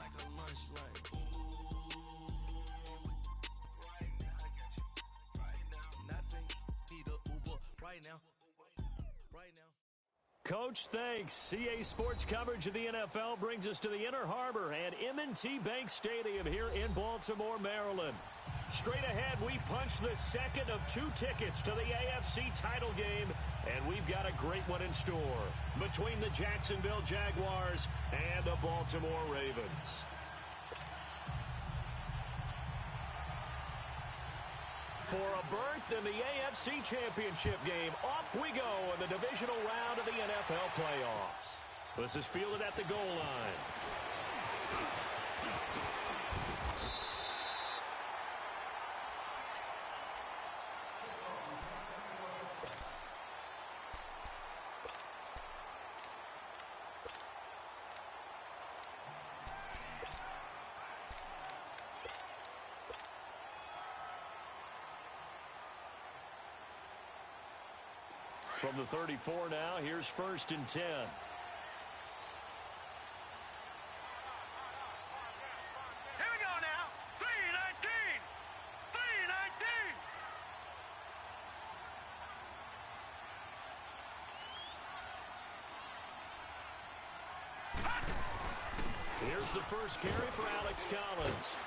like a lunch line. Nothing. Need a Uber right now. Right now. Coach, thanks. CA Sports coverage of the NFL brings us to the Inner Harbor and M&T Bank Stadium here in Baltimore, Maryland. Straight ahead, we punch the second of 2 tickets to the AFC title game, and we've got a great one in store between the Jacksonville Jaguars and the Baltimore Ravens. For a berth in the AFC Championship game, off we go in the divisional round of the NFL playoffs. This is fielded at the goal line. From the 34 now, here's 1st and 10. Here we go now. 3-19. 3-19. Here's the first carry for Alex Collins.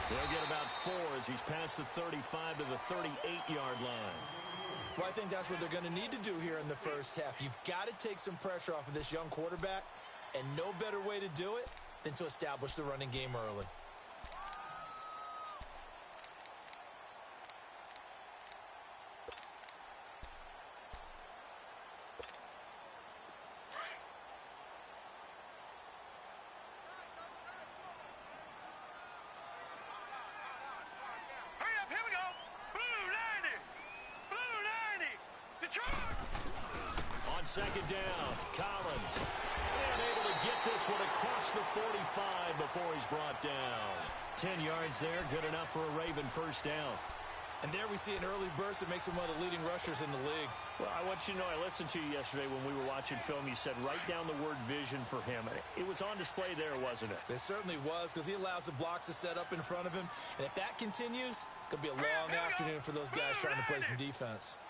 He'll get about 4 as he's past the 35 to the 38-yard line. Well, I think that's what they're going to need to do here in the first half. You've got to take some pressure off of this young quarterback, and no better way to do it than to establish the running game early. Second down, Collins. And able to get this one across the 45 before he's brought down. 10 yards there, good enough for a Raven first down. And there we see an early burst that makes him one of the leading rushers in the league. Well, I want you to know, I listened to you yesterday when we were watching film. You said write down the word vision for him. It was on display there, wasn't it? It certainly was, because he allows the blocks to set up in front of him. And if that continues, it could be a long afternoon for those guys trying to play some defense.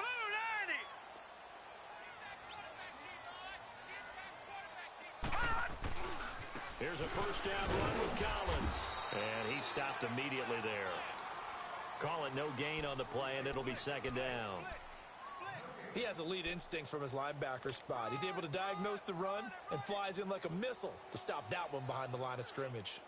Here's a first down run with Collins. And he stopped immediately there. Call it no gain on the play, and it'll be second down. He has elite instincts from his linebacker spot. He's able to diagnose the run and flies in like a missile to stop that one behind the line of scrimmage.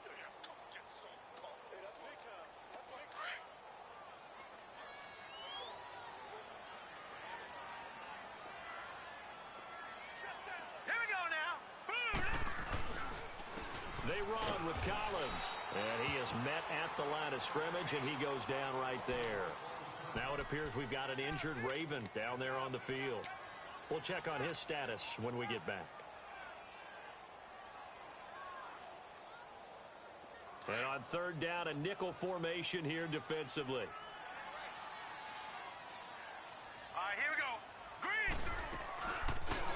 They run with Collins, and he is met at the line of scrimmage, and he goes down right there. Now it appears we've got an injured Raven down there on the field. We'll check on his status when we get back. And on third down, a nickel formation here defensively. All right, here we go. Green.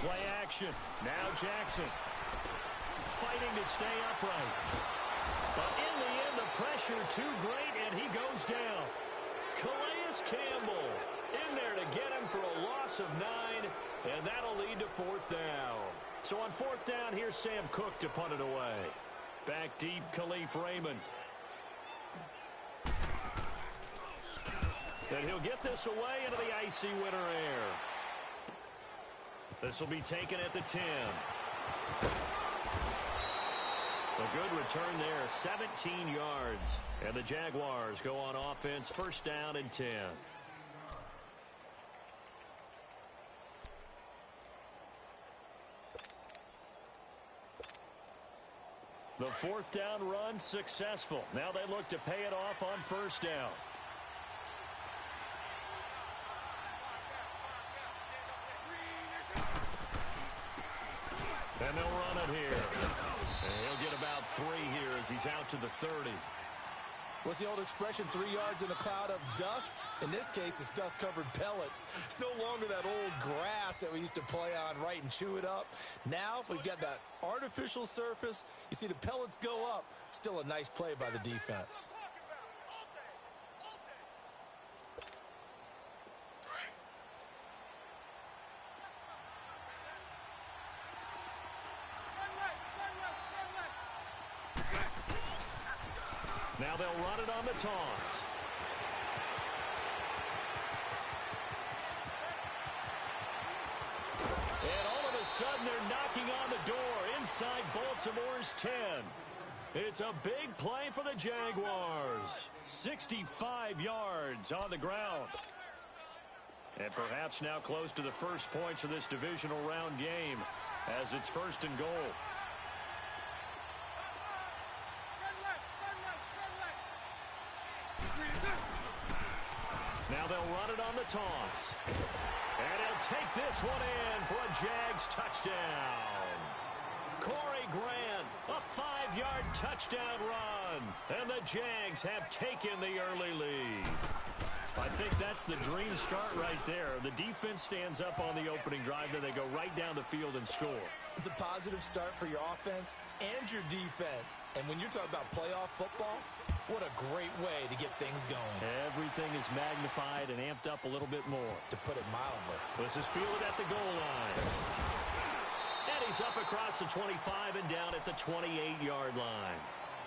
Play action. Now Jackson. Fighting to stay upright. But in the end, the pressure too great, and he goes down. Calais Campbell in there to get him for a loss of 9, and that'll lead to fourth down. So on fourth down, here's Sam Cook to punt it away. Back deep, Khalif Raymond. And he'll get this away into the icy winter air. This will be taken at the 10. A good return there, 17 yards. And the Jaguars go on offense, first down and 10. The fourth down run successful. Now they look to pay it off on first down. And they'll run it here. And he'll get about 3 here as he's out to the 30. What's the old expression, 3 yards in a cloud of dust? In this case, it's dust-covered pellets. It's no longer that old grass that we used to play on, right, and chew it up. Now, we've got that artificial surface. You see the pellets go up. Still a nice play by the defense. Now they'll run it on the toss. And all of a sudden, they're knocking on the door inside Baltimore's 10. It's a big play for the Jaguars. 65 yards on the ground. And perhaps now close to the first points of this divisional round game as it's 1st and goal. Now they'll run it on the toss. And he'll take this one in for a Jags touchdown. Corey Grant, a 5-yard touchdown run. And the Jags have taken the early lead. I think that's the dream start right there. The defense stands up on the opening drive, then they go right down the field and score. It's a positive start for your offense and your defense. And when you're talking about playoff football, what a great way to get things going. Everything is magnified and amped up a little bit more. To put it mildly. This is fielded at the goal line. And he's up across the 25 and down at the 28-yard line.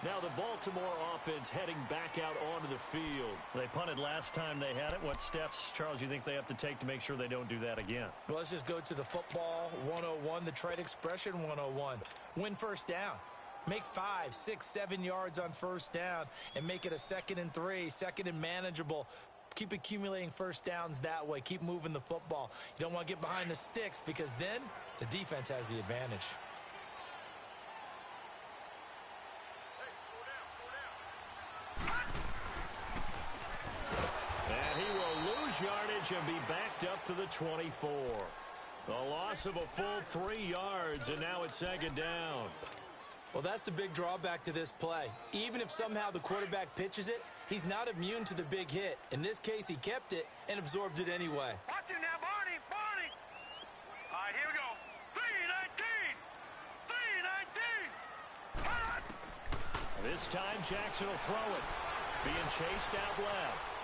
Now the Baltimore offense heading back out onto the field. They punted last time they had it. What steps, Charles, you think they have to take to make sure they don't do that again? Well, let's just go to the football 101, the trade expression 101. Win first down. Make 5, 6, 7 yards on first down and make it a 2nd and 3, 2nd and manageable. Keep accumulating first downs that way. Keep moving the football. You don't want to get behind the sticks because then the defense has the advantage. And he will lose yardage and be backed up to the 24. A loss of a full 3 yards, and now it's 2nd down. Well, that's the big drawback to this play. Even if somehow the quarterback pitches it, he's not immune to the big hit. In this case, he kept it and absorbed it anyway. Watch him now, Barney, Barney. All right, here we go. 3-19. 3-19. This time, Jackson will throw it. Being chased out left.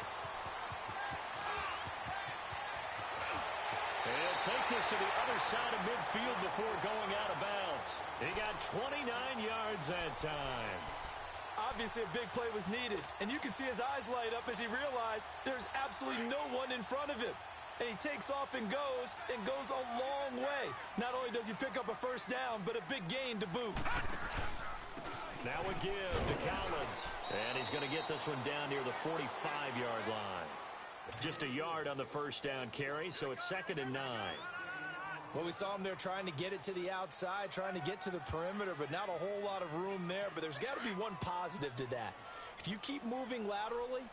He'll take this to the other side of midfield before going out of bounds. He got 29 yards that time. Obviously, a big play was needed, and you can see his eyes light up as he realized there's absolutely no one in front of him. And he takes off and goes a long way. Not only does he pick up a first down, but a big gain to boot. Now a give to Collins. And he's going to get this one down near the 45-yard line. Just a yard on the first down carry, so it's 2nd and 9. Well, we saw him there trying to get it to the outside, trying to get to the perimeter, but not a whole lot of room there. But there's got to be one positive to that. If you keep moving laterally,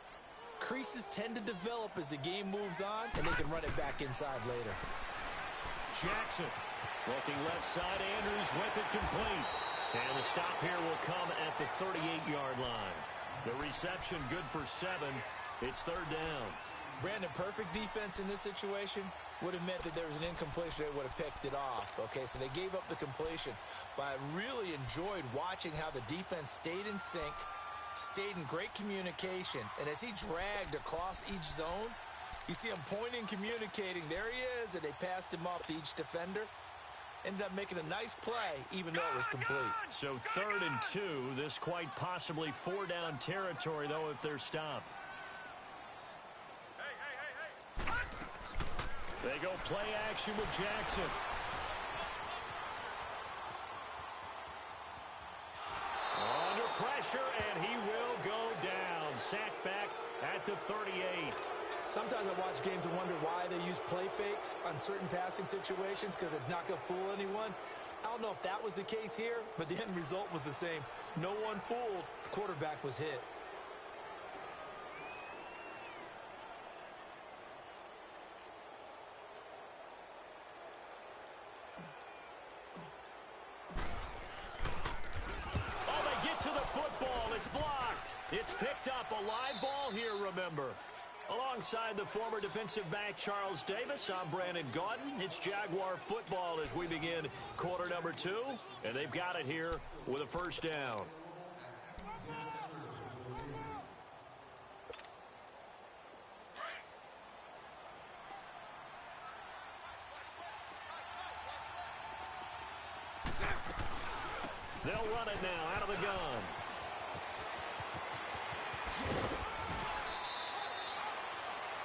creases tend to develop as the game moves on, and they can run it back inside later. Jackson looking left side. Andrews with it complete. And the stop here will come at the 38-yard line. The reception good for 7. It's 3rd down. Brandon, perfect defense in this situation would have meant that there was an incompletion. They would have picked it off. Okay, so they gave up the completion. But I really enjoyed watching how the defense stayed in sync, stayed in great communication. And as he dragged across each zone, you see him pointing, communicating. There he is, and they passed him off to each defender. Ended up making a nice play, even though it was complete. So 3rd and 2. This quite possibly 4-down territory, though, if they're stopped. They go play action with Jackson. Under pressure, and he will go down. Sacked back at the 38. Sometimes I watch games and wonder why they use play fakes on certain passing situations because it's not going to fool anyone. I don't know if that was the case here, but the end result was the same. No one fooled. The quarterback was hit. To the football, it's blocked. It's picked up. A live ball here, remember. Alongside the former defensive back Charles Davis, I'm Brandon Gaudin. It's Jaguar football as we begin quarter number 2. And they've got it here with a first down. They'll run it now out of the gun.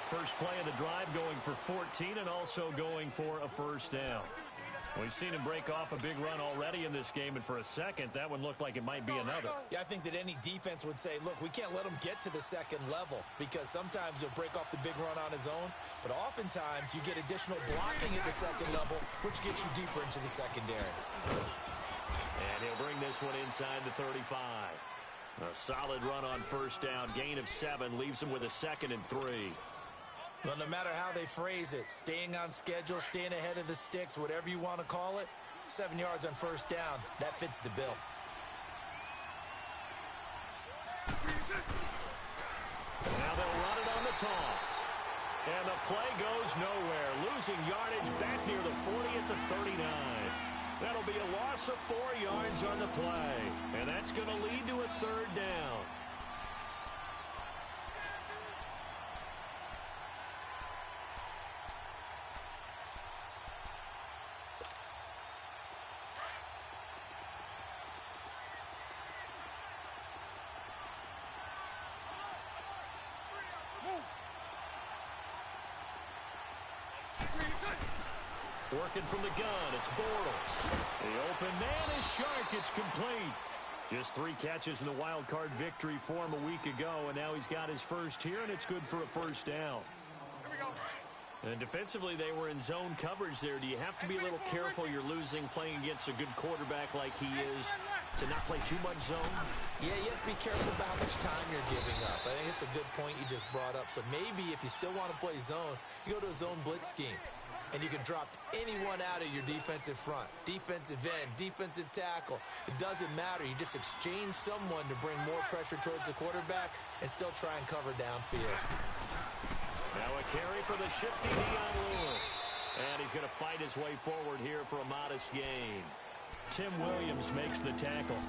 First play of the drive going for 14 and also going for a first down. We've seen him break off a big run already in this game, and for a second, that one looked like it might be another. Yeah, I think that any defense would say, look, we can't let him get to the second level because sometimes he'll break off the big run on his own, but oftentimes you get additional blocking at the second level, which gets you deeper into the secondary. And he'll bring this one inside the 35. A solid run on first down. Gain of 7 leaves him with a 2nd and 3. Well, no matter how they phrase it, staying on schedule, staying ahead of the sticks, whatever you want to call it, 7 yards on first down, that fits the bill. Now they'll run it on the toss. And the play goes nowhere. Losing yardage back near the 40 at the 39. That'll be a loss of 4 yards on the play. And that's going to lead to a 3rd down. Working from the gun, it's Bortles. The open man is Shark. It's complete. Just 3 catches in the wild card victory for him a week ago, and now he's got his first here, and it's good for a first down. Here we go. And defensively, they were in zone coverage there. Do you have to be a little careful you're losing playing against a good quarterback like he is to not play too much zone? Yeah, you have to be careful about how much time you're giving up. I think it's a good point you just brought up. So maybe if you still want to play zone, you go to a zone blitz scheme. And you can drop anyone out of your defensive front. Defensive end, defensive tackle. It doesn't matter. You just exchange someone to bring more pressure towards the quarterback and still try and cover downfield. Now a carry for the shifty Dion Lewis. And he's going to fight his way forward here for a modest gain. Tim Williams makes the tackle.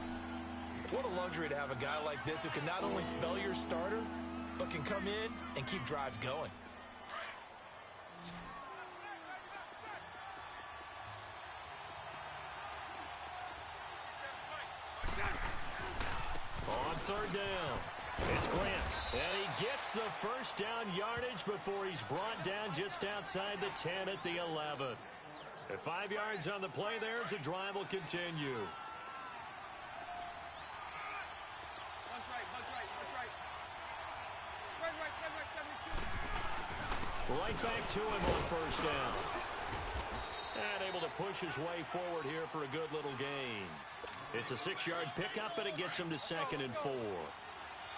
What a luxury to have a guy like this who can not only spell your starter, but can come in and keep drives going. On 3rd down, it's Grant. And he gets the first down yardage before he's brought down just outside the 10 at the 11. At 5 yards on the play there as the drive will continue. Punch right, punch right, punch right. Spread right, 72. Right back to him on first down. And able to push his way forward here for a good little gain. It's a 6-yard pickup, and it gets him to 2nd and 4.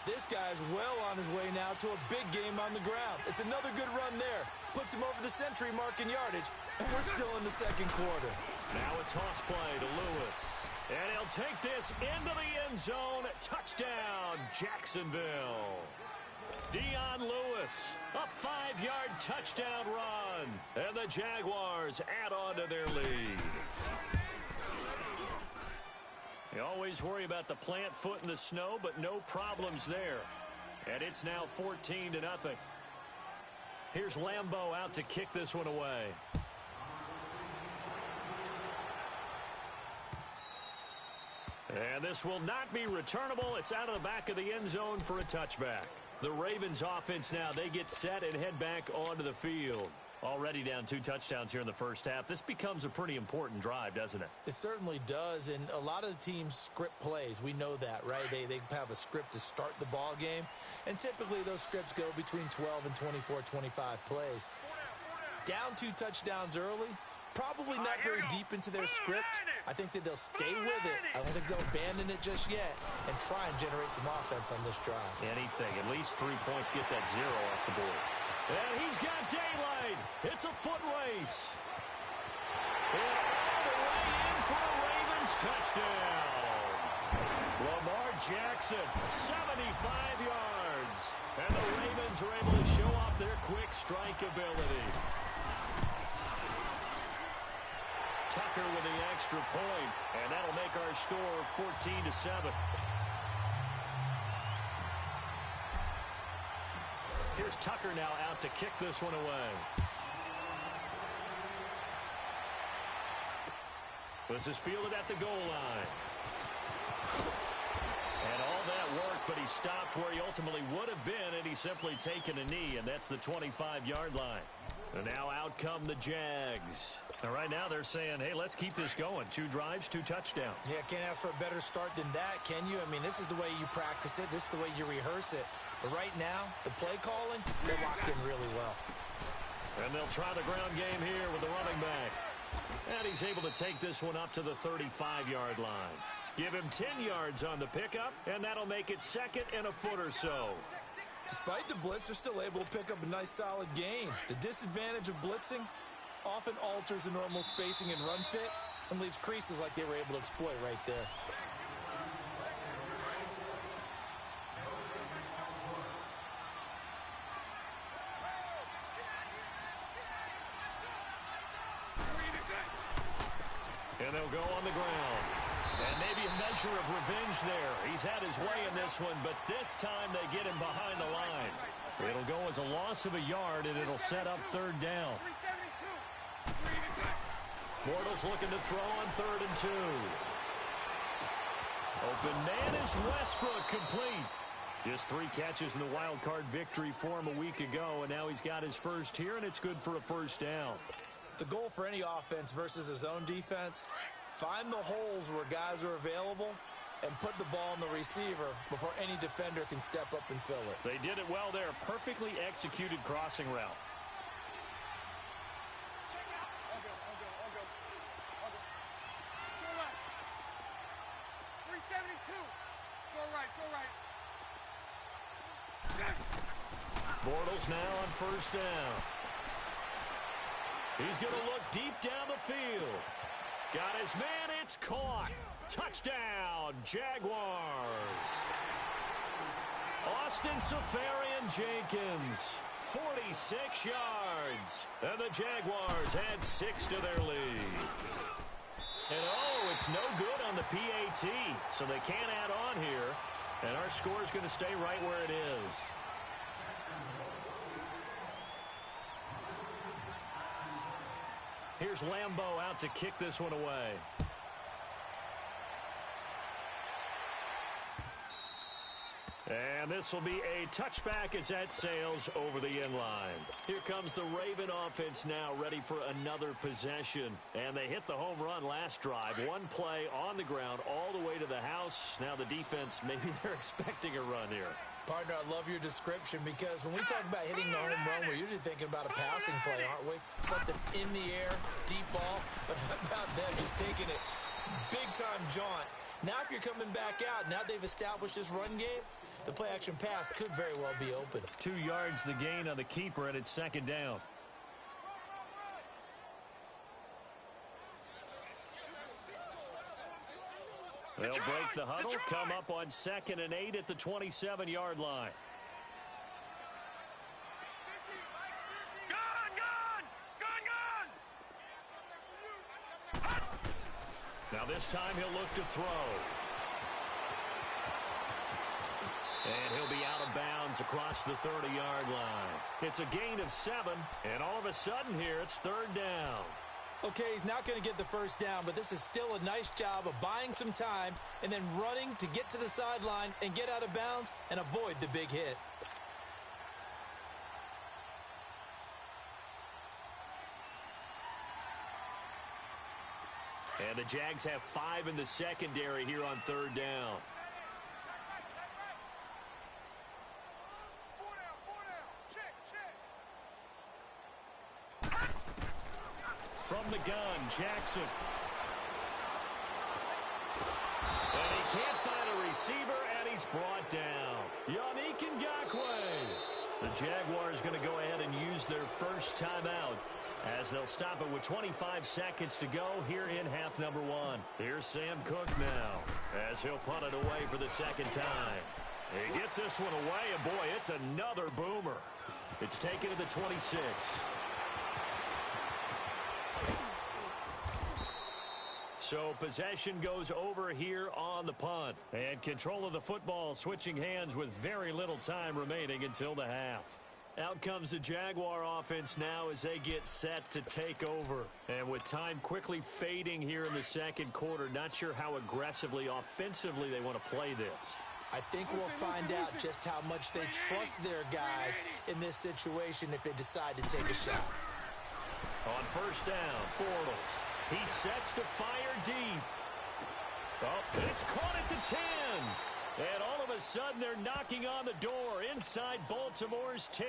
This guy's well on his way now to a big game on the ground. It's another good run there. Puts him over the century mark in yardage, and we're still in the 2nd quarter. Now a toss play to Lewis. And he'll take this into the end zone. Touchdown, Jacksonville. Dion Lewis, a 5-yard touchdown run. And the Jaguars add on to their lead. You always worry about the plant foot in the snow, but no problems there. And it's now 14-0. Here's Lambeau out to kick this one away. And this will not be returnable. It's out of the back of the end zone for a touchback. The Ravens offense now, they get set and head back onto the field. Already down 2 touchdowns here in the first half. This becomes a pretty important drive, doesn't it? It certainly does, and a lot of the teams script plays. We know that, right? They have a script to start the ball game, and typically those scripts go between 12 and 24, 25 plays. Down 2 touchdowns early, probably not very deep into their script. I think that they'll stay with it. I don't think they'll abandon it just yet and try and generate some offense on this drive. Anything. At least 3 points, get that 0 off the board. And he's got daylight. It's a foot race. And all the way in for a Ravens touchdown. Lamar Jackson, 75 yards. And the Ravens are able to show off their quick strike ability. Tucker with the extra point, and that'll make our score 14-7. Here's Tucker now out to kick this one away. This is fielded at the goal line. And all that worked, but he stopped where he ultimately would have been, and he's simply taken a knee, and that's the 25-yard line. And now out come the Jags. And right now they're saying, hey, let's keep this going. 2 drives, 2 touchdowns. Yeah, can't ask for a better start than that, can you? I mean, this is the way you practice it. This is the way you rehearse it. But right now, the play calling, they're locked in really well. And they'll try the ground game here with the running back. And he's able to take this one up to the 35-yard line. Give him 10 yards on the pickup, and that'll make it 2nd and a foot or so. Despite the blitz, they're still able to pick up a nice, solid gain. The disadvantage of blitzing often alters the normal spacing and run fits and leaves creases like they were able to exploit right there. And they'll go on the ground. And maybe a measure of revenge there. He's had his way in this one, but this time they get him behind the line. It'll go as a loss of a yard, and it'll set up 3rd down. Bortles looking to throw on 3rd and 2. Open man is Westbrook, complete. Just 3 catches in the wild card victory for him a week ago, and now he's got his first here, and it's good for a 1st down. The goal for any offense versus a zone defense, find the holes where guys are available and put the ball in the receiver before any defender can step up and fill it. They did it well there. Perfectly executed crossing route. Bortles now on 1st down. He's going to look deep down the field. Got his man. It's caught. Touchdown, Jaguars. Austin Safarian-Jenkins, 46 yards. And the Jaguars add 6 to their lead. And, oh, it's no good on the PAT, so they can't add on here. And our score is going to stay right where it is. Here's Lambeau out to kick this one away. And this will be a touchback as that sails over the end line. Here comes the Raven offense now, ready for another possession. And they hit the home run last drive. 1 play on the ground all the way to the house. Now the defense, maybe they're expecting a run here. Partner, I love your description because when we talk about hitting the home run, we're usually thinking about a passing play, aren't we? Something in the air, deep ball. But how about them just taking it big-time jaunt? Now if you're coming back out, now they've established this run game, the play-action pass could very well be open. 2 yards the gain on the keeper, and it's 2nd down. They'll break the huddle, come up on 2nd and 8 at the 27-yard line. Now this time he'll look to throw. And he'll be out of bounds across the 30-yard line. It's a gain of 7, and all of a sudden here it's 3rd down. Okay, he's not going to get the 1st down, but this is still a nice job of buying some time and then running to get to the sideline and get out of bounds and avoid the big hit. And the Jags have 5 in the secondary here on 3rd down. From the gun, Jackson. And he can't find a receiver, and he's brought down. Yannick Ngakoue. The Jaguars going to go ahead and use their first timeout as they'll stop it with 25 seconds to go here in half number one. Here's Sam Cook now as he'll punt it away for the second time. He gets this one away, and boy, it's another boomer. It's taken to the 26. So possession goes over here on the punt. And control of the football switching hands with very little time remaining until the half. Out comes the Jaguar offense now as they get set to take over. And with time quickly fading here in the second quarter, not sure how aggressively, offensively they want to play this. I think we'll find out just how much they trust their guys in this situation if they decide to take a shot. On first down, Bortles. He sets to fire deep. Oh, it's caught at the 10. And all of a sudden, they're knocking on the door inside Baltimore's 10.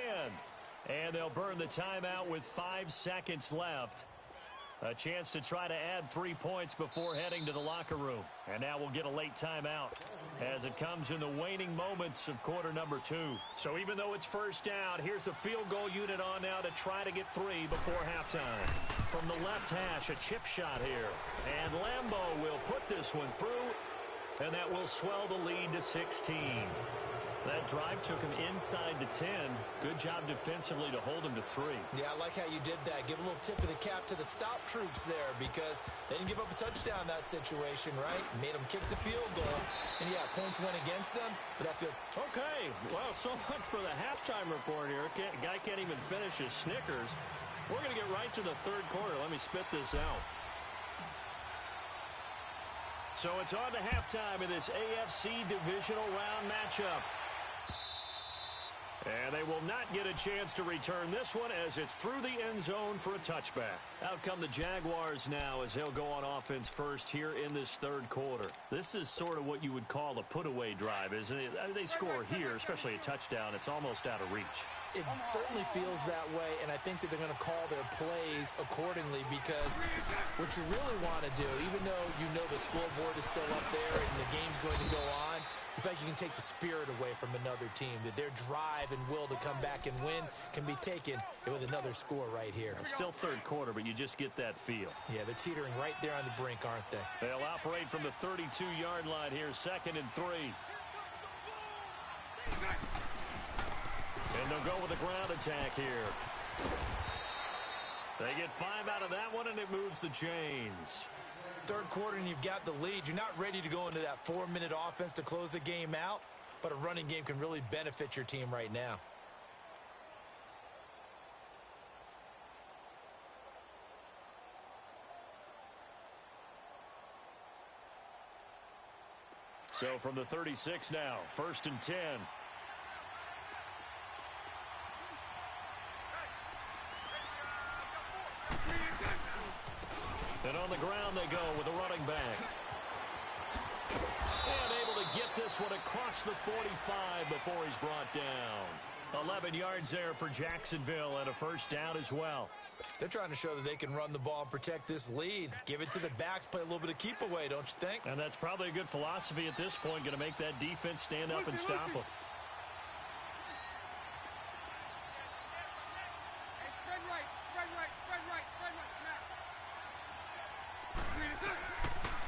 And they'll burn the timeout with 5 seconds left. A chance to try to add 3 points before heading to the locker room. And now we'll get a late timeout as it comes in the waning moments of quarter number 2. So even though it's first down, here's the field goal unit on now to try to get 3 before halftime. From the left hash, a chip shot here. And Lambeau will put this one through, and that will swell the lead to 16. That drive took him inside the 10. Good job defensively to hold him to 3. Yeah, I like how you did that. Give a little tip of the cap to the stop troops there because they didn't give up a touchdown in that situation, right? Made them kick the field goal. And, yeah, points went against them, but that feels... Okay, well, so much for the halftime report here. Guy can't even finish his Snickers. We're going to get right to the third quarter. Let me spit this out. So it's on to halftime in this AFC divisional round matchup. And they will not get a chance to return this one as it's through the end zone for a touchback. Out come the Jaguars now as they'll go on offense first here in this third quarter. This is sort of what you would call a put-away drive, isn't it? They score here, especially a touchdown. It's almost out of reach. It certainly feels that way, and I think that they're going to call their plays accordingly because what you really want to do, even though you know the scoreboard is still up there and the game's going to go on, in fact, you can take the spirit away from another team, that their drive and will to come back and win can be taken with another score right here. It's still third quarter, but you just get that feel. Yeah, they're teetering right there on the brink, aren't they? They'll operate from the 32-yard line here, 2nd and 3. And they'll go with a ground attack here. They get 5 out of that one, and it moves the chains. Third quarter and you've got the lead. You're not ready to go into that 4-minute offense to close the game out, but a running game can really benefit your team right now. So from the 36 now, 1st and 10. And on the ground they go with a running back. And able to get this one across the 45 before he's brought down. 11 yards there for Jacksonville and a first down as well. They're trying to show that they can run the ball and protect this lead. Give it to the backs, play a little bit of keep away, don't you think? And that's probably a good philosophy at this point, going to make that defense stand up and stop them.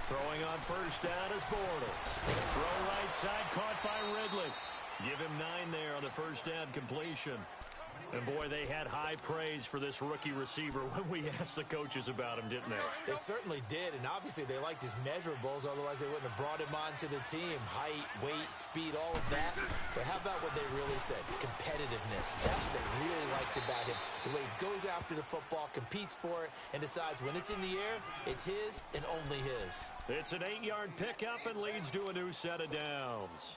Throwing on first down is Bortles. Throw right side, caught by Ridley. Give him 9 there on the first down completion. And, boy, they had high praise for this rookie receiver when we asked the coaches about him, didn't they? They certainly did, and obviously they liked his measurables. Otherwise, they wouldn't have brought him onto the team. Height, weight, speed, all of that. But how about what they really said? Competitiveness. That's what they really liked about him. The way he goes after the football, competes for it, and decides when it's in the air, it's his and only his. It's an 8-yard pickup and leads to a new set of downs.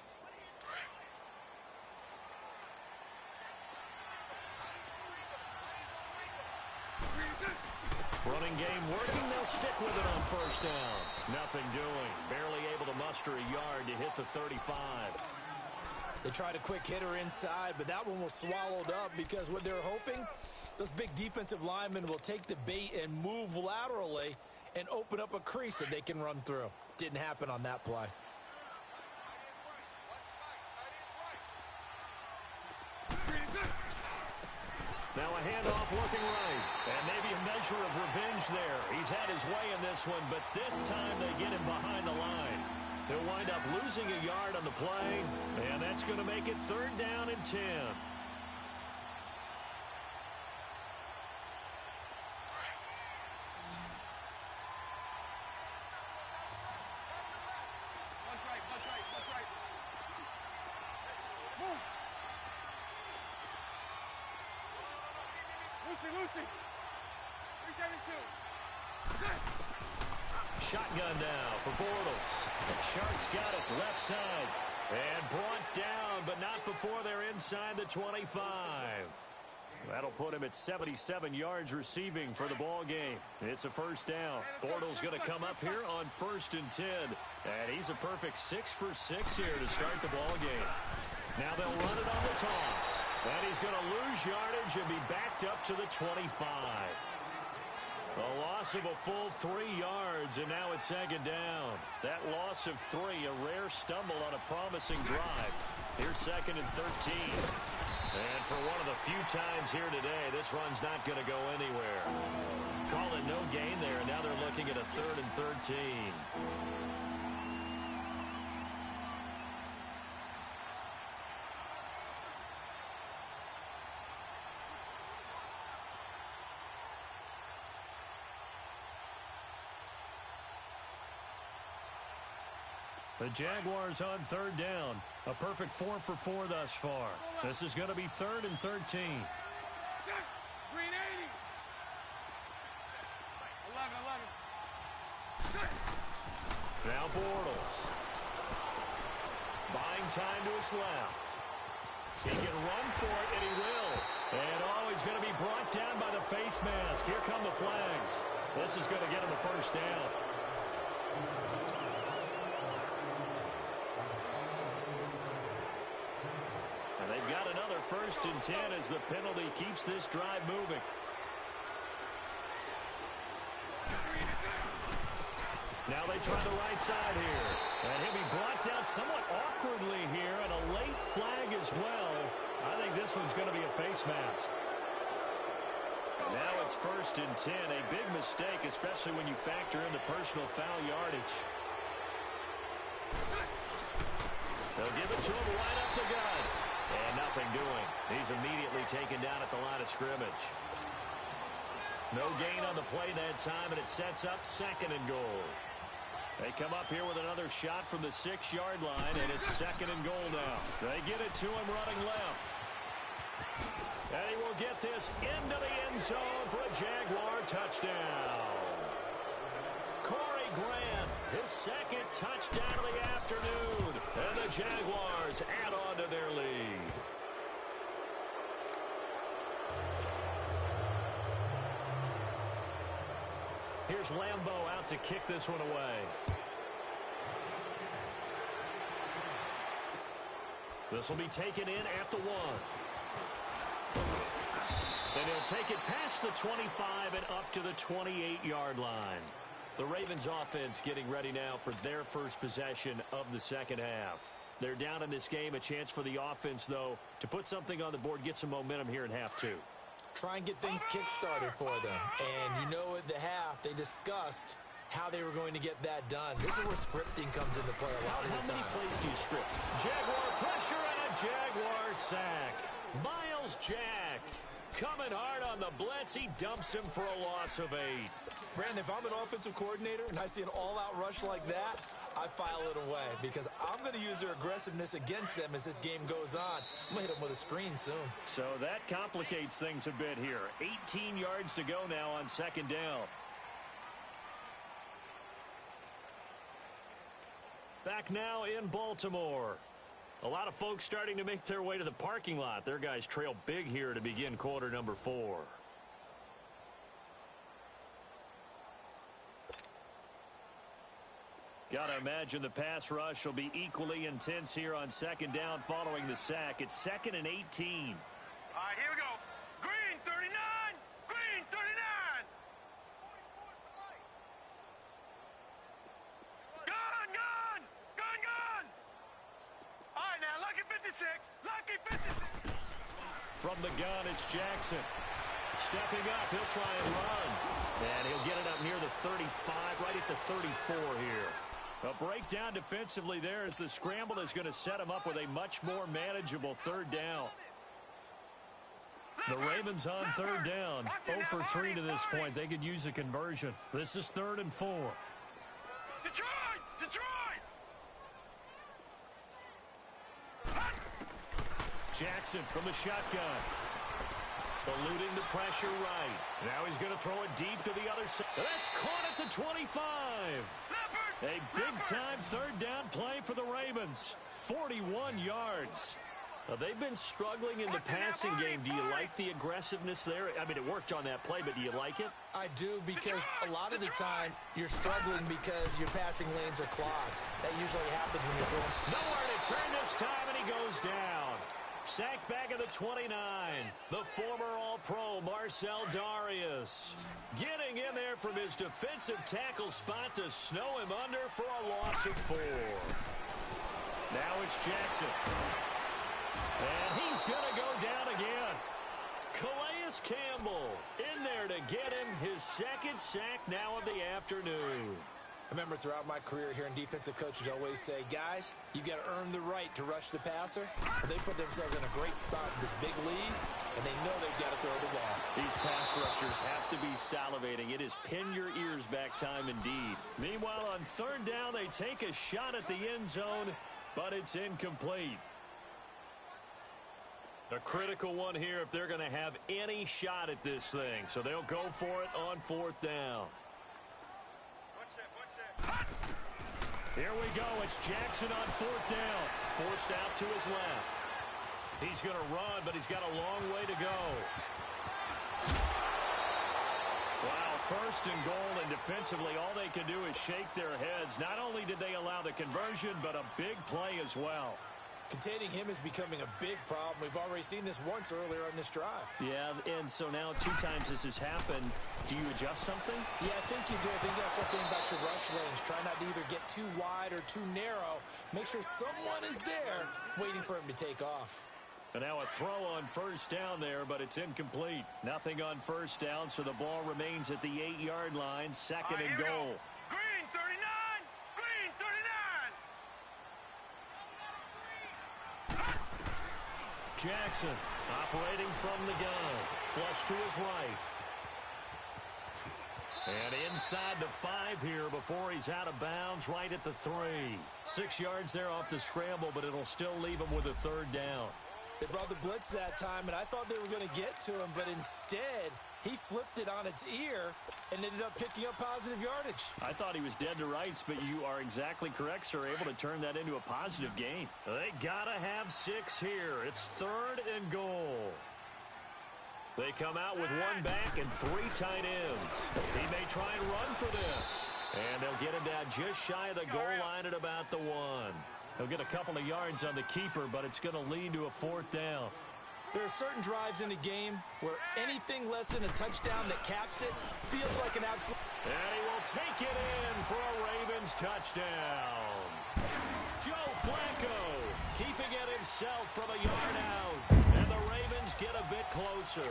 Running game working. They'll stick with it on first down. Nothing doing. Barely able to muster a yard to hit the 35. They tried a quick hitter inside, but that one was swallowed up because what they're hoping, those big defensive linemen will take the bait and move laterally and open up a crease that they can run through. Didn't happen on that play. Now a handoff looking right. And maybe a measure of revenge there. He's had his way in this one, but this time they get him behind the line. He'll wind up losing a yard on the play, and that's going to make it 3rd down and 10. Punch right. Move. Lucy. 372. Shotgun now for Bortles. Sharks got it left side. And brought down, but not before they're inside the 25. That'll put him at 77 yards receiving for the ball game. It's a 1st down. Bortles going to come up here on 1st and 10. And he's a perfect 6 for 6 here to start the ball game. Now they'll run it on the toss. And he's going to lose yardage and be backed up to the 25. A loss of a full 3 yards, and now it's 2nd down. That loss of 3, a rare stumble on a promising drive. Here's 2nd and 13. And for one of the few times here today, this run's not going to go anywhere. Call it no gain there, and now they're looking at a 3rd and 13. The Jaguars on 3rd down. A perfect 4 for 4 thus far. This is going to be 3rd and 13. Green 80. 11. Now Bortles. Buying time to his left. He can run for it, and he will. And he's going to be brought down by the face mask. Here come the flags. This is going to get him a 1st down. And they've got another 1st and 10 as the penalty keeps this drive moving. Now they try the right side here. And he'll be brought down somewhat awkwardly here, and a late flag as well. I think this one's going to be a face mask. Now it's 1st and 10. A big mistake, especially when you factor in the personal foul yardage. They'll give it to him right up the gut. And nothing doing. He's immediately taken down at the line of scrimmage. No gain on the play that time, and it sets up 2nd and goal. They come up here with another shot from the 6-yard line, and it's 2nd and goal now. They get it to him running left. And he will get this into the end zone for a Jaguar touchdown. Corey Grant, his 2nd touchdown of the afternoon. And the Jaguars add on to their lead. Here's Lambeau out to kick this one away. This will be taken in at the 1. And he'll take it past the 25 and up to the 28-yard line. The Ravens offense getting ready now for their first possession of the second half. They're down in this game. A chance for the offense, though, to put something on the board, get some momentum here in half 2. Try and get things kick-started for them. And you know at the half, they discussed how they were going to get that done. This is where scripting comes into play a lot of the time. How many plays do you script? Jaguar pressure and a Jaguar sack. Miles Jack coming hard on the blitz. He dumps him for a loss of 8. Brandon, if I'm an offensive coordinator and I see an all-out rush like that, I file it away because I'm going to use their aggressiveness against them as this game goes on. I'm going to hit them with a screen soon. So that complicates things a bit here. 18 yards to go now on 2nd down. Back now in Baltimore. A lot of folks starting to make their way to the parking lot. Their guys trail big here to begin quarter number 4. Got to imagine the pass rush will be equally intense here on 2nd down following the sack. It's 2nd and 18. All right, here we go. Green 39. Green 39. Gun. All right, now, lucky 56. Lucky 56. From the gun, it's Jackson. Stepping up, he'll try and run. And he'll get it up near the 35, right at the 34 here. A breakdown defensively there as the scramble is going to set him up with a much more manageable third down. The Ravens on third down. 0 for 3 to this point. They could use a conversion. This is 3rd and 4. Detroit! Detroit! Jackson from the shotgun. Eluding the pressure right. Now he's going to throw it deep to the other side. That's caught at the 25. A big-time third down play for the Ravens. 41 yards. Now, they've been struggling in the passing game. Do you like the aggressiveness there? I mean, it worked on that play, but do you like it? I do, because a lot of the time you're struggling because your passing lanes are clogged. That usually happens when you're throwing. Nowhere to turn this time, and he goes down. Sacked back at the 29. The former All-Pro Marcel Darius getting in there from his defensive tackle spot to snow him under for a loss of 4. Now it's Jackson. And he's going to go down again. Calais Campbell in there to get him his second sack now of the afternoon. I remember throughout my career here in defensive coaches always say, guys, you got to earn the right to rush the passer. But they put themselves in a great spot in this big lead, and they know they've got to throw the ball. These pass rushers have to be salivating. It is pin your ears back time indeed. Meanwhile, on third down, they take a shot at the end zone, but it's incomplete. A critical one here if they're going to have any shot at this thing. So they'll go for it on 4th down. Here we go. It's Jackson on 4th down. Forced out to his left. He's going to run, but he's got a long way to go. Wow, 1st and goal, and defensively all they can do is shake their heads. Not only did they allow the conversion, but a big play as well. Containing him is becoming a big problem. We've already seen this once earlier on this drive. Yeah, and so now 2 times this has happened. Do you adjust something? Yeah, I think you do. I think you got to start thinking about your rush lanes. Try not to either get too wide or too narrow. Make sure someone is there waiting for him to take off. And now a throw on 1st down there, but it's incomplete. Nothing on 1st down, so the ball remains at the 8-yard line. 2nd and goal. Green 39! Green 39! Jackson operating from the gun. Flush to his right. And inside the 5 here before he's out of bounds right at the 3. 6 yards there off the scramble, but it'll still leave him with a 3rd down. They brought the blitz that time, and I thought they were going to get to him, but instead he flipped it on its ear and ended up picking up positive yardage. I thought he was dead to rights, but you are exactly correct, sir, able to turn that into a positive gain. They got to have 6 here. It's 3rd and goal. They come out with 1 back and 3 tight ends. He may try and run for this. And they'll get him down just shy of the goal line at about the 1. He'll get a couple of yards on the keeper, but it's going to lead to a 4th down. There are certain drives in a game where anything less than a touchdown that caps it feels like an absolute... And he will take it in for a Ravens touchdown. Joe Flacco keeping it himself from a yard out. And the Ravens get a bit closer.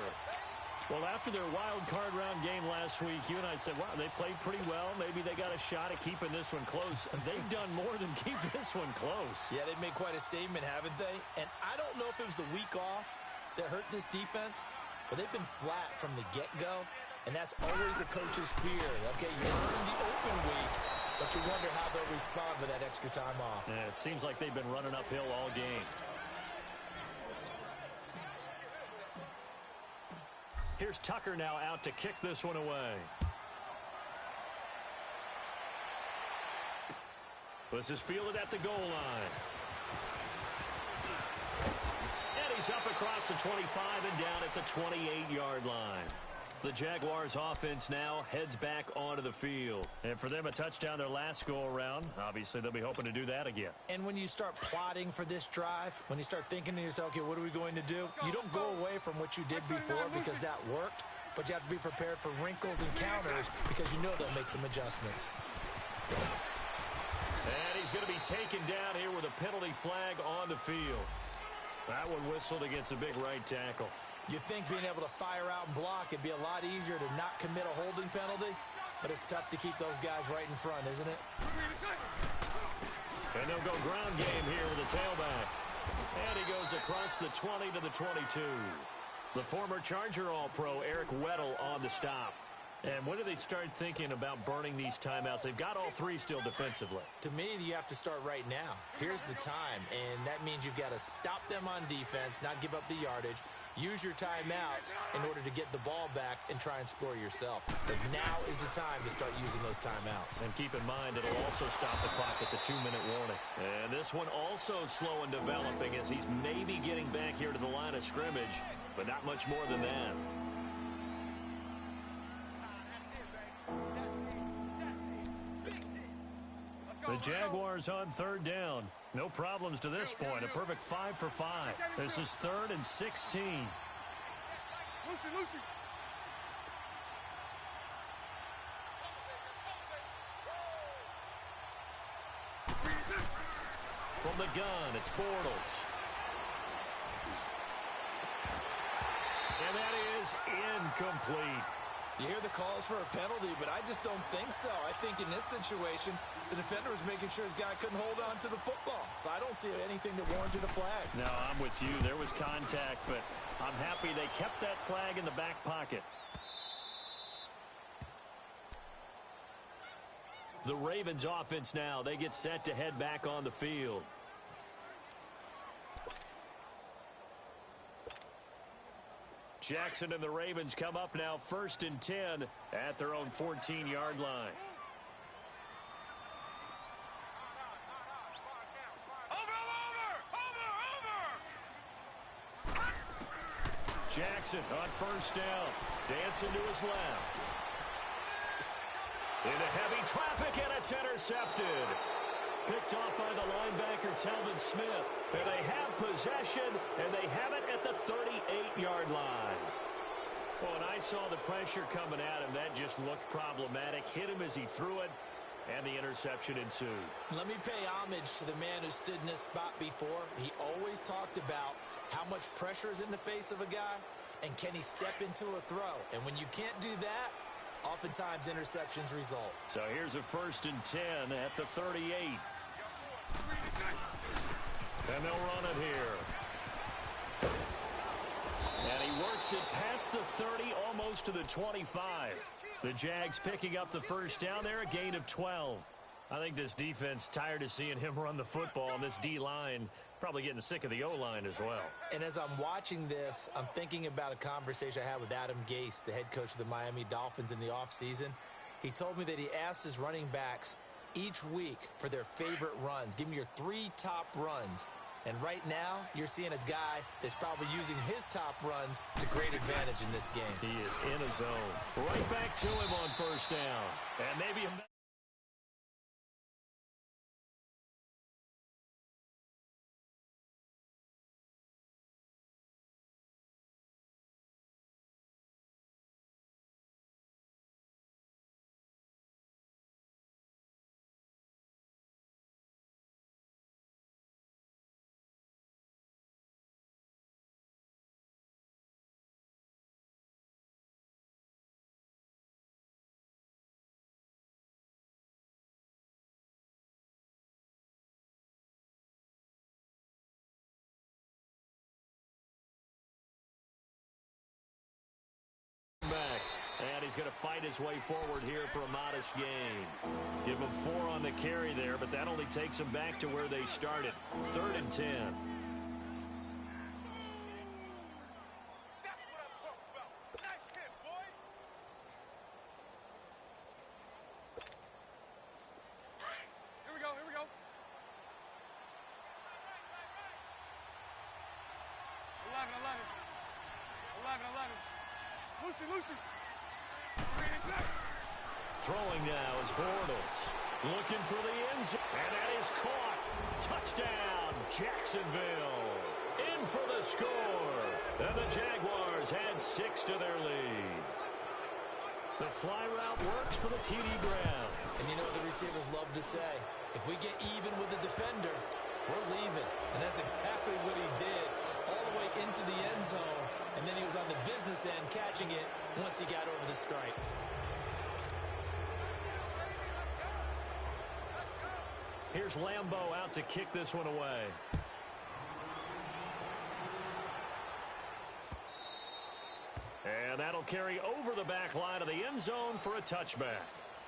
Well, after their wild card round game last week, you and I said, wow, they played pretty well. Maybe they got a shot at keeping this one close. They've done more than keep this one close. Yeah, they've made quite a statement, haven't they? And I don't know if it was the week off that hurt this defense, but they've been flat from the get-go, and that's always a coach's fear. Okay, you earn the open week, but you wonder how they'll respond with that extra time off. Yeah, it seems like they've been running uphill all game. Here's Tucker now out to kick this one away. This is fielded at the goal line. And he's up across the 25 and down at the 28-yard line. The Jaguars offense now heads back onto the field. And for them, a touchdown their last go-around. Obviously, they'll be hoping to do that again. And when you start plotting for this drive, when you start thinking to yourself, okay, what are we going to do? You don't go away from what you did before because that worked, but you have to be prepared for wrinkles and counters because you know they'll make some adjustments. And he's going to be taken down here with a penalty flag on the field. That one whistled against a big right tackle. You'd think being able to fire out and block would be a lot easier to not commit a holding penalty, but it's tough to keep those guys right in front, isn't it? And they'll go ground game here with a tailback. And he goes across the 20 to the 22. The former Charger All-Pro Eric Weddle on the stop. And when do they start thinking about burning these timeouts? They've got all three still defensively. To me, you have to start right now. Here's the time, and that means you've got to stop them on defense, not give up the yardage, use your timeouts in order to get the ball back and try and score yourself. But now is the time to start using those timeouts. And keep in mind, it'll also stop the clock at the 2-minute warning. And this one also slow and developing as he's maybe getting back here to the line of scrimmage, but not much more than that. The Jaguars on third down. No problems to this point. A perfect 5 for 5. This is 3rd and 16. Lucy. From the gun, it's Bortles. And that is incomplete. You hear the calls for a penalty, but I just don't think so. I think in this situation, the defender was making sure his guy couldn't hold on to the football. So I don't see anything that warranted a flag. No, I'm with you. There was contact, but I'm happy they kept that flag in the back pocket. The Ravens offense now, they get set to head back on the field. Jackson and the Ravens come up now 1st and 10 at their own 14-yard line. Jackson on 1st down. Dancing to his left. Into heavy traffic, and it's intercepted. Picked off by the linebacker, Telvin Smith. And they have possession, and they have it at the 38-yard line. Well, when I saw the pressure coming at him, that just looked problematic. Hit him as he threw it, and the interception ensued. Let me pay homage to the man who stood in this spot before. He always talked about how much pressure is in the face of a guy, and can he step into a throw. And when you can't do that, oftentimes interceptions result. So here's a 1st and 10 at the 38. And they'll run it here. And he works it past the 30, almost to the 25. The Jags picking up the 1st down there, a gain of 12. I think this defense tired of seeing him run the football, and this D-line probably getting sick of the O-line as well. And as I'm watching this, I'm thinking about a conversation I had with Adam Gase, the head coach of the Miami Dolphins, in the offseason. He told me that he asked his running backs each week for their favorite runs. Give me your 3 top runs. And right now, you're seeing a guy that's probably using his top runs to great advantage in this game. He is in a zone. Right back to him on 1st down. And maybe a... back. And he's going to fight his way forward here for a modest gain. Give him 4 on the carry there, but that only takes him back to where they started. 3rd and 10. Here we go. 11. Lucy. Throwing now is Bortles. Looking for the end zone. And that is caught. Touchdown, Jacksonville. In for the score. And the Jaguars had 6 to their lead. The fly route works for the TD Brown. And you know what the receivers love to say? If we get even with the defender, we're leaving. And that's exactly what he did. All the way into the end zone, and then he was on the business end catching it once he got over the stripe. Here's Lambeau out to kick this one away. And that'll carry over the back line of the end zone for a touchback.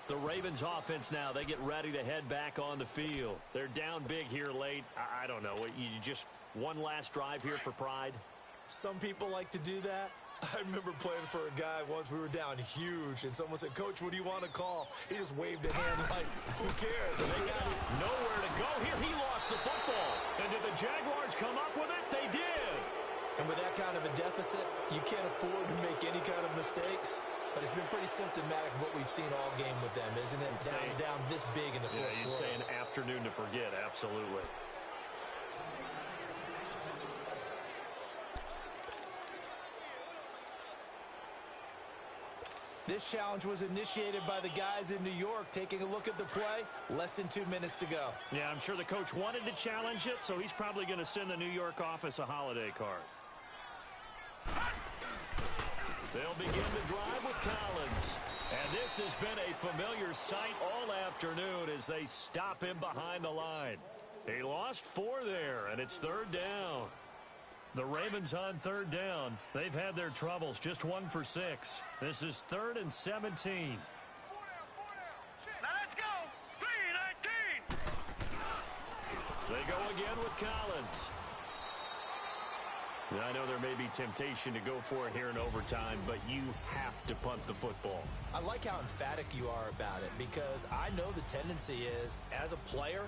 The Ravens offense now, they get ready to head back on the field. They're down big here late. I don't know. You just one last drive here for pride? Some people like to do that. I remember playing for a guy once. We were down huge, and someone said, "Coach, what do you want to call?" He just waved a hand like, who cares? They got nowhere to go here. He lost the football. And did the Jaguars come up with it? They did. And with that kind of a deficit, you can't afford to make any kind of mistakes. But it's been pretty symptomatic of what we've seen all game with them, isn't it? Down this big in the fourth quarter. You'd say an afternoon to forget, absolutely. This challenge was initiated by the guys in New York. Taking a look at the play, less than 2 minutes to go. Yeah, I'm sure the coach wanted to challenge it, so he's probably going to send the New York office a holiday card. They'll begin the drive with Collins. And this has been a familiar sight all afternoon as they stop him behind the line. He lost 4 there, and it's third down. The Ravens on third down. They've had their troubles, just 1 for 6. This is 3rd and 17. Now let's go. 3-19. They go again with Collins. I know there may be temptation to go for it here in overtime, but you have to punt the football. I like how emphatic you are about it because I know the tendency is, as a player,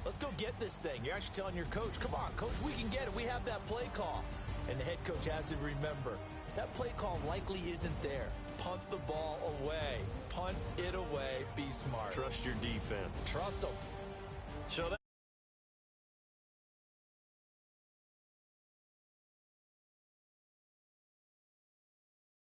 let's go get this thing. You're actually telling your coach, come on, coach, we can get it. We have that play call. And the head coach has to remember, that play call likely isn't there. Punt the ball away. Punt it away. Be smart. Trust your defense. Trust them. So that